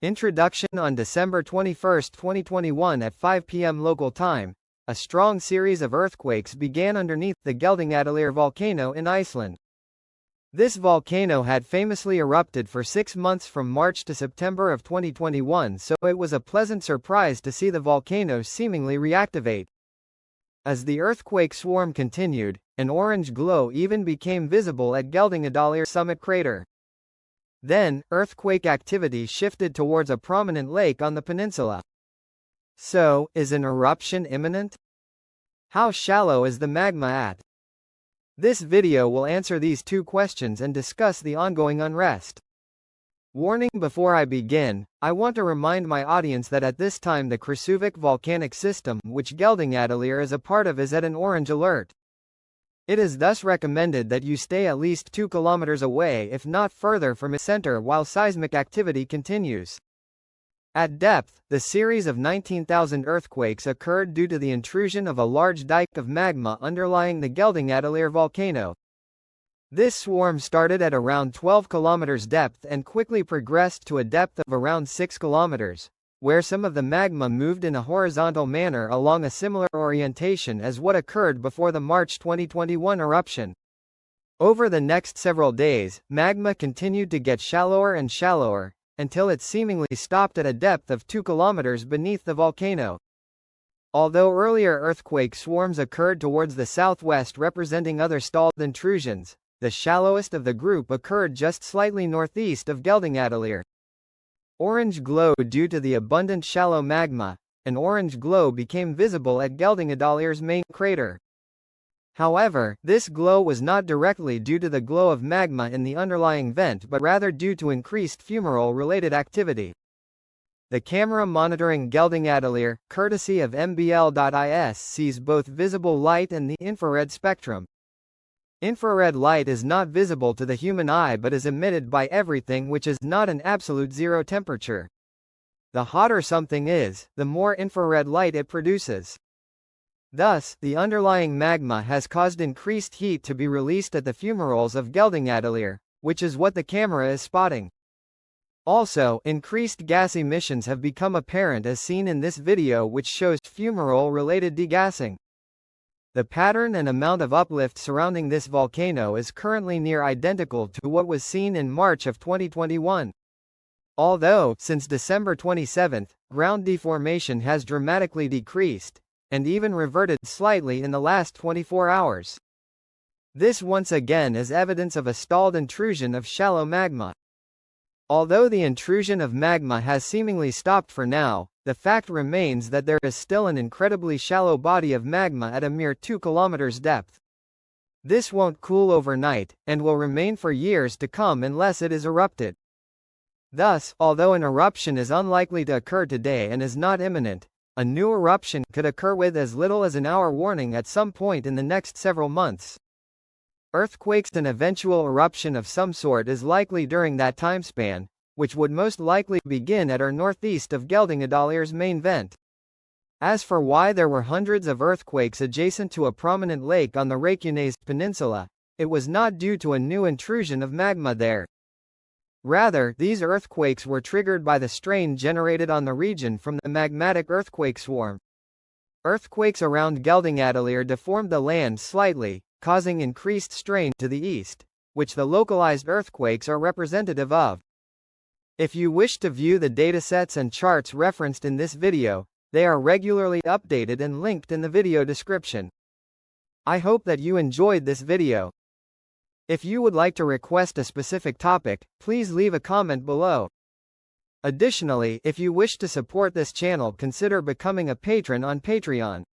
Introduction. On December 21, 2021 at 5 p.m. local time, a strong series of earthquakes began underneath the Geldingadalir volcano in Iceland. This volcano had famously erupted for 6 months from March to September of 2021, so it was a pleasant surprise to see the volcano seemingly reactivate. As the earthquake swarm continued, an orange glow even became visible at Geldingadalir summit crater. Then, earthquake activity shifted towards a prominent lake on the peninsula. So, is an eruption imminent? How shallow is the magma at? This video will answer these two questions and discuss the ongoing unrest. Warning: before I begin, I want to remind my audience that at this time the Krasuvik volcanic system, which Geldingadalir is a part of, is at an orange alert. It is thus recommended that you stay at least 2 kilometers away, if not further, from its center while seismic activity continues. At depth, the series of 19,000 earthquakes occurred due to the intrusion of a large dike of magma underlying the Geldingadalir volcano. This swarm started at around 12 kilometers depth and quickly progressed to a depth of around 6 kilometers, where some of the magma moved in a horizontal manner along a similar orientation as what occurred before the March 2021 eruption. Over the next several days, magma continued to get shallower and shallower, until it seemingly stopped at a depth of 2 kilometers beneath the volcano. Although earlier earthquake swarms occurred towards the southwest representing other stalled intrusions, the shallowest of the group occurred just slightly northeast of Geldingadalir. Orange glow. Due to the abundant shallow magma, an orange glow became visible at Geldingadalir's main crater. However, this glow was not directly due to the glow of magma in the underlying vent but rather due to increased fumarole-related activity. The camera monitoring Geldingadalir, courtesy of MBL.is, sees both visible light and the infrared spectrum. Infrared light is not visible to the human eye but is emitted by everything which is not an absolute zero temperature. The hotter something is, the more infrared light it produces. Thus, the underlying magma has caused increased heat to be released at the fumaroles of Geldingadalir, which is what the camera is spotting. Also, increased gas emissions have become apparent as seen in this video, which shows fumarole-related degassing. The pattern and amount of uplift surrounding this volcano is currently near identical to what was seen in March of 2021. Although, since December 27, ground deformation has dramatically decreased, and even reverted slightly in the last 24 hours. This once again is evidence of a stalled intrusion of shallow magma. Although the intrusion of magma has seemingly stopped for now, the fact remains that there is still an incredibly shallow body of magma at a mere 2 kilometers depth. This won't cool overnight, and will remain for years to come unless it is erupted. Thus, although an eruption is unlikely to occur today and is not imminent, a new eruption could occur with as little as an hour warning at some point in the next several months. Earthquakes. An eventual eruption of some sort is likely during that time span, which would most likely begin at or northeast of Geldingadalir's main vent. As for why there were hundreds of earthquakes adjacent to a prominent lake on the Reykjanes Peninsula, it was not due to a new intrusion of magma there. Rather, these earthquakes were triggered by the strain generated on the region from the magmatic earthquake swarm. Earthquakes around Geldingadalir deformed the land slightly, causing increased strain to the east, which the localized earthquakes are representative of. If you wish to view the datasets and charts referenced in this video, they are regularly updated and linked in the video description. I hope that you enjoyed this video. If you would like to request a specific topic, please leave a comment below. Additionally, if you wish to support this channel, consider becoming a patron on Patreon.